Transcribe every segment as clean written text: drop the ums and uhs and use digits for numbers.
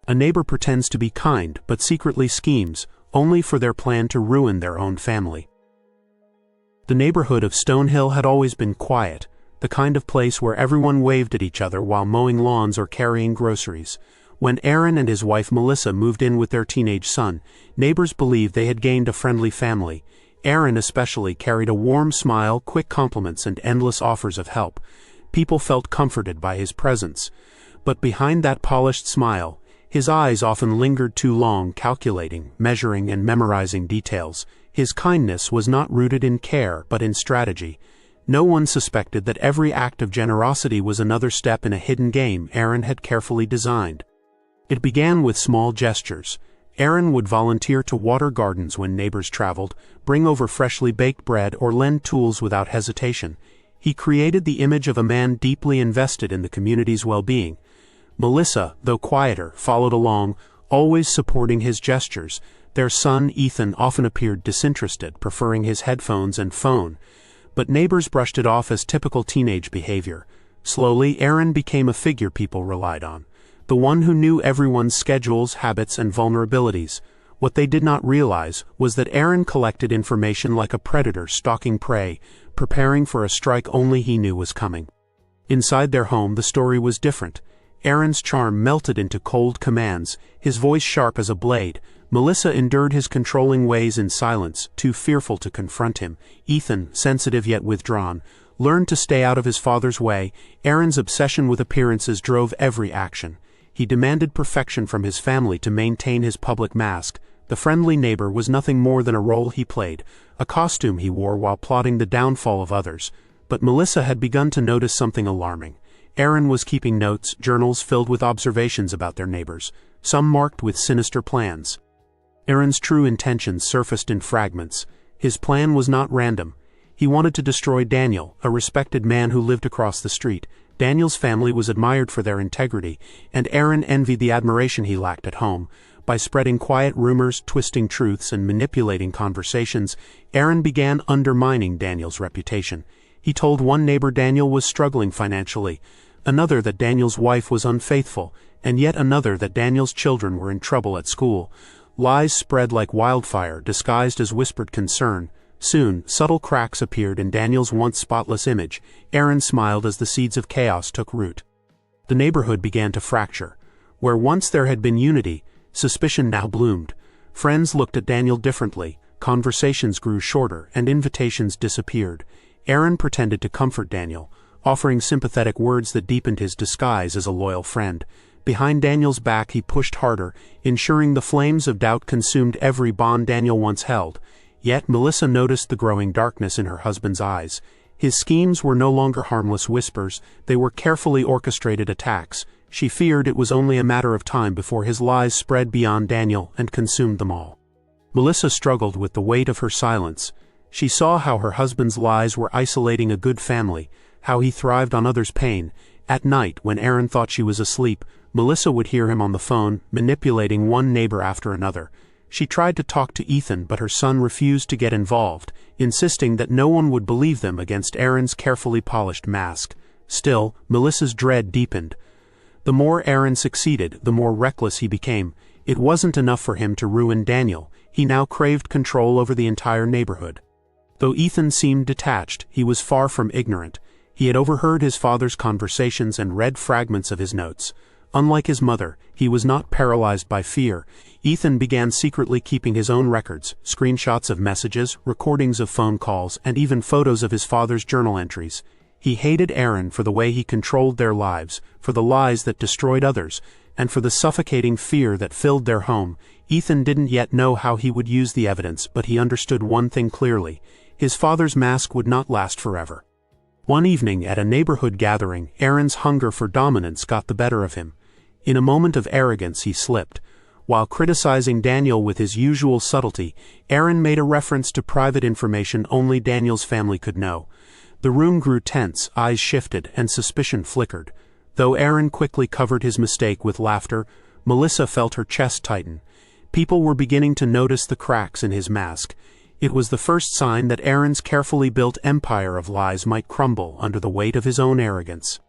A neighbor pretends to be kind but secretly schemes, only for their plan to ruin their own family. The neighborhood of Stonehill had always been quiet, the kind of place where everyone waved at each other while mowing lawns or carrying groceries. When Aaron and his wife Melissa moved in with their teenage son, neighbors believed they had gained a friendly family. Aaron especially carried a warm smile, quick compliments, and endless offers of help. People felt comforted by his presence. But behind that polished smile, his eyes often lingered too long, calculating, measuring, and memorizing details. His kindness was not rooted in care but in strategy. No one suspected that every act of generosity was another step in a hidden game Aaron had carefully designed. It began with small gestures. Aaron would volunteer to water gardens when neighbors traveled, bring over freshly baked bread, or lend tools without hesitation. He created the image of a man deeply invested in the community's well-being. Melissa, though quieter, followed along, always supporting his gestures. Their son, Ethan, often appeared disinterested, preferring his headphones and phone. But neighbors brushed it off as typical teenage behavior. Slowly, Aaron became a figure people relied on. The one who knew everyone's schedules, habits, and vulnerabilities. What they did not realize was that Aaron collected information like a predator stalking prey, preparing for a strike only he knew was coming. Inside their home, the story was different. Aaron's charm melted into cold commands, his voice sharp as a blade. Melissa endured his controlling ways in silence, too fearful to confront him. Ethan, sensitive yet withdrawn, learned to stay out of his father's way. Aaron's obsession with appearances drove every action. He demanded perfection from his family to maintain his public mask. The friendly neighbor was nothing more than a role he played, a costume he wore while plotting the downfall of others. But Melissa had begun to notice something alarming. Aaron was keeping notes, journals filled with observations about their neighbors, some marked with sinister plans. Aaron's true intentions surfaced in fragments. His plan was not random. He wanted to destroy Daniel, a respected man who lived across the street. Daniel's family was admired for their integrity, and Aaron envied the admiration he lacked at home. By spreading quiet rumors, twisting truths, and manipulating conversations, Aaron began undermining Daniel's reputation. He told one neighbor Daniel was struggling financially, another that Daniel's wife was unfaithful, and yet another that Daniel's children were in trouble at school. Lies spread like wildfire, disguised as whispered concern. Soon, subtle cracks appeared in Daniel's once spotless image. Aaron smiled as the seeds of chaos took root. The neighborhood began to fracture. Where once there had been unity, suspicion now bloomed. Friends looked at Daniel differently, conversations grew shorter, and invitations disappeared. Aaron pretended to comfort Daniel, offering sympathetic words that deepened his disguise as a loyal friend. Behind Daniel's back he pushed harder, ensuring the flames of doubt consumed every bond Daniel once held. Yet Melissa noticed the growing darkness in her husband's eyes. His schemes were no longer harmless whispers, they were carefully orchestrated attacks. She feared it was only a matter of time before his lies spread beyond Daniel and consumed them all. Melissa struggled with the weight of her silence. She saw how her husband's lies were isolating a good family, how he thrived on others' pain. At night, when Aaron thought she was asleep, Melissa would hear him on the phone, manipulating one neighbor after another. She tried to talk to Ethan, but her son refused to get involved, insisting that no one would believe them against Aaron's carefully polished mask. Still, Melissa's dread deepened. The more Aaron succeeded, the more reckless he became. It wasn't enough for him to ruin Daniel. He now craved control over the entire neighborhood. Though Ethan seemed detached, he was far from ignorant. He had overheard his father's conversations and read fragments of his notes. Unlike his mother, he was not paralyzed by fear. Ethan began secretly keeping his own records, screenshots of messages, recordings of phone calls, and even photos of his father's journal entries. He hated Aaron for the way he controlled their lives, for the lies that destroyed others, and for the suffocating fear that filled their home. Ethan didn't yet know how he would use the evidence, but he understood one thing clearly. His father's mask would not last forever. One evening at a neighborhood gathering, Aaron's hunger for dominance got the better of him. In a moment of arrogance he slipped. While criticizing Daniel with his usual subtlety, Aaron made a reference to private information only Daniel's family could know. The room grew tense, eyes shifted, and suspicion flickered. Though Aaron quickly covered his mistake with laughter, Melissa felt her chest tighten. People were beginning to notice the cracks in his mask. It was the first sign that Aaron's carefully built empire of lies might crumble under the weight of his own arrogance.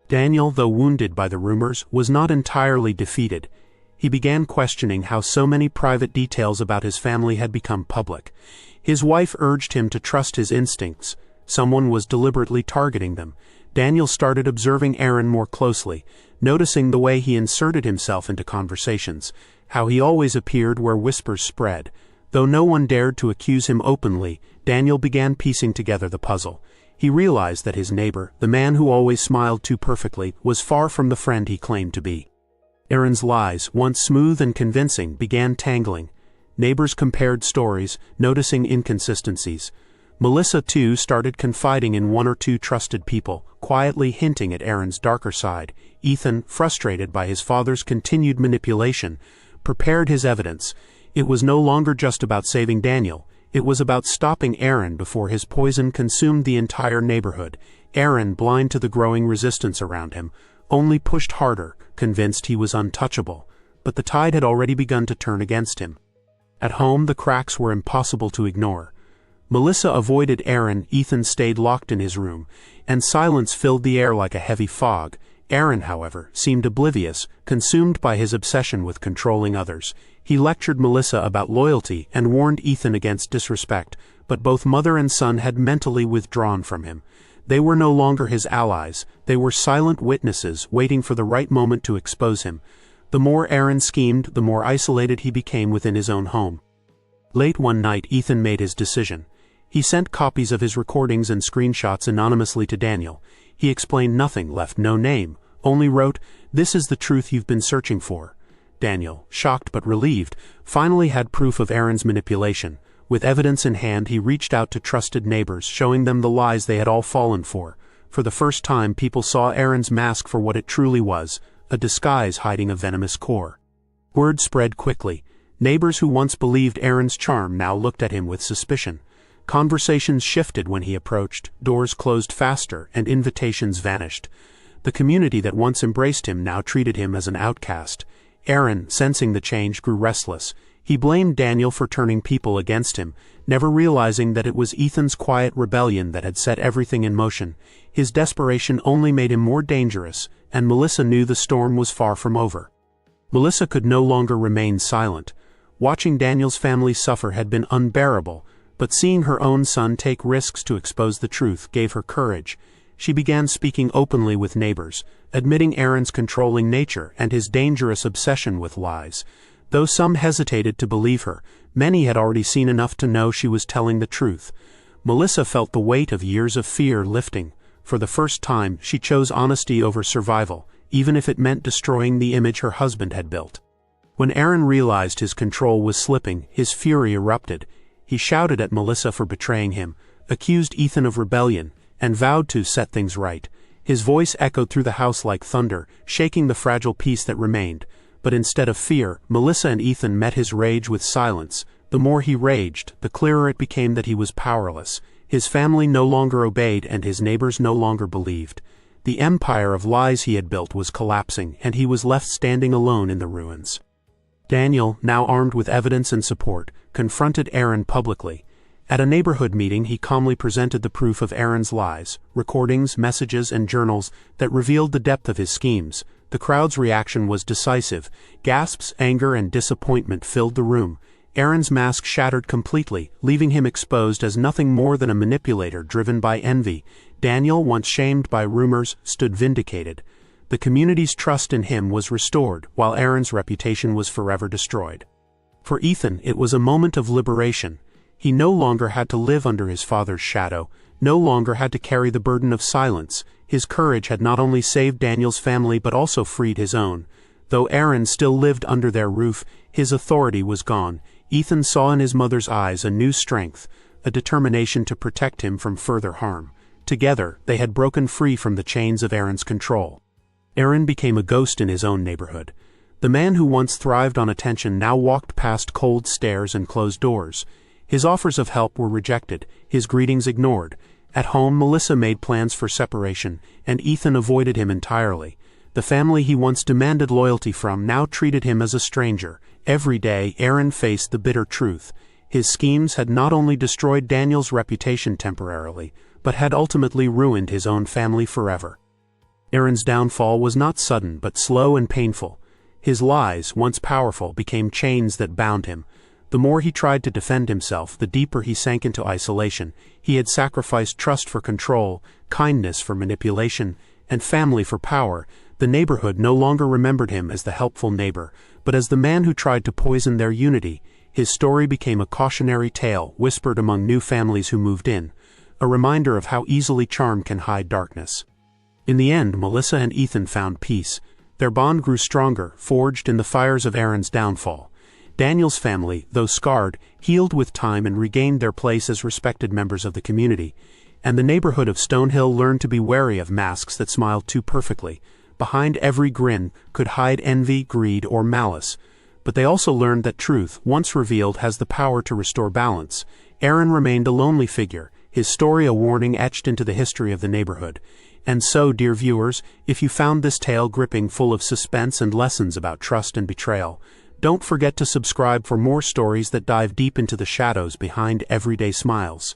Daniel, though wounded by the rumors, was not entirely defeated. He began questioning how so many private details about his family had become public. His wife urged him to trust his instincts. Someone was deliberately targeting them. Daniel started observing Aaron more closely, noticing the way he inserted himself into conversations, how he always appeared where whispers spread. Though no one dared to accuse him openly, Daniel began piecing together the puzzle. He realized that his neighbor, the man who always smiled too perfectly, was far from the friend he claimed to be. Aaron's lies, once smooth and convincing, began tangling. Neighbors compared stories, noticing inconsistencies. Melissa, too, started confiding in one or two trusted people, quietly hinting at Aaron's darker side. Ethan, frustrated by his father's continued manipulation, prepared his evidence. It was no longer just about saving Daniel. It was about stopping Aaron before his poison consumed the entire neighborhood. Aaron, blind to the growing resistance around him, only pushed harder, convinced he was untouchable. But the tide had already begun to turn against him. At home, the cracks were impossible to ignore. Melissa avoided Aaron, Ethan stayed locked in his room, and silence filled the air like a heavy fog. Aaron, however, seemed oblivious, consumed by his obsession with controlling others. He lectured Melissa about loyalty and warned Ethan against disrespect, but both mother and son had mentally withdrawn from him. They were no longer his allies. They were silent witnesses, waiting for the right moment to expose him. The more Aaron schemed, the more isolated he became within his own home. Late one night, Ethan made his decision. He sent copies of his recordings and screenshots anonymously to Daniel. He explained nothing, left no name, only wrote, "This is the truth you've been searching for." Daniel, shocked but relieved, finally had proof of Aaron's manipulation. With evidence in hand, he reached out to trusted neighbors, showing them the lies they had all fallen for. For the first time, people saw Aaron's mask for what it truly was, a disguise hiding a venomous core. Word spread quickly. Neighbors who once believed Aaron's charm now looked at him with suspicion. Conversations shifted when he approached, doors closed faster, and invitations vanished. The community that once embraced him now treated him as an outcast. Aaron, sensing the change, grew restless. He blamed Daniel for turning people against him, never realizing that it was Ethan's quiet rebellion that had set everything in motion. His desperation only made him more dangerous, and Melissa knew the storm was far from over. Melissa could no longer remain silent. Watching Daniel's family suffer had been unbearable, but seeing her own son take risks to expose the truth gave her courage. She began speaking openly with neighbors, admitting Aaron's controlling nature and his dangerous obsession with lies. Though some hesitated to believe her, many had already seen enough to know she was telling the truth. Melissa felt the weight of years of fear lifting. For the first time, she chose honesty over survival, even if it meant destroying the image her husband had built. When Aaron realized his control was slipping, his fury erupted. He shouted at Melissa for betraying him, accused Ethan of rebellion, and vowed to set things right. His voice echoed through the house like thunder, shaking the fragile peace that remained. But instead of fear, Melissa and Ethan met his rage with silence. The more he raged, the clearer it became that he was powerless. His family no longer obeyed, and his neighbors no longer believed. The empire of lies he had built was collapsing, and he was left standing alone in the ruins. Daniel, now armed with evidence and support, confronted Aaron publicly. At a neighborhood meeting, he calmly presented the proof of Aaron's lies, recordings, messages, and journals that revealed the depth of his schemes. The crowd's reaction was decisive. Gasps, anger, and disappointment filled the room. Aaron's mask shattered completely, leaving him exposed as nothing more than a manipulator driven by envy. Daniel, once shamed by rumors, stood vindicated. The community's trust in him was restored, while Aaron's reputation was forever destroyed. For Ethan, it was a moment of liberation. He no longer had to live under his father's shadow, no longer had to carry the burden of silence. His courage had not only saved Daniel's family but also freed his own. Though Aaron still lived under their roof, his authority was gone. Ethan saw in his mother's eyes a new strength, a determination to protect him from further harm. Together, they had broken free from the chains of Aaron's control. Aaron became a ghost in his own neighborhood. The man who once thrived on attention now walked past cold stares and closed doors. His offers of help were rejected, his greetings ignored. At home, Melissa made plans for separation, and Ethan avoided him entirely. The family he once demanded loyalty from now treated him as a stranger. Every day, Aaron faced the bitter truth. His schemes had not only destroyed Daniel's reputation temporarily, but had ultimately ruined his own family forever. Aaron's downfall was not sudden but slow and painful. His lies, once powerful, became chains that bound him. The more he tried to defend himself, the deeper he sank into isolation. He had sacrificed trust for control, kindness for manipulation, and family for power. The neighborhood no longer remembered him as the helpful neighbor, but as the man who tried to poison their unity. His story became a cautionary tale whispered among new families who moved in, a reminder of how easily charm can hide darkness. In the end, Melissa and Ethan found peace. Their bond grew stronger, forged in the fires of Aaron's downfall. Daniel's family, though scarred, healed with time and regained their place as respected members of the community. And the neighborhood of Stonehill learned to be wary of masks that smiled too perfectly. Behind every grin could hide envy, greed, or malice. But they also learned that truth, once revealed, has the power to restore balance. Aaron remained a lonely figure, his story a warning etched into the history of the neighborhood. And so, dear viewers, if you found this tale gripping, full of suspense and lessons about trust and betrayal, don't forget to subscribe for more stories that dive deep into the shadows behind everyday smiles.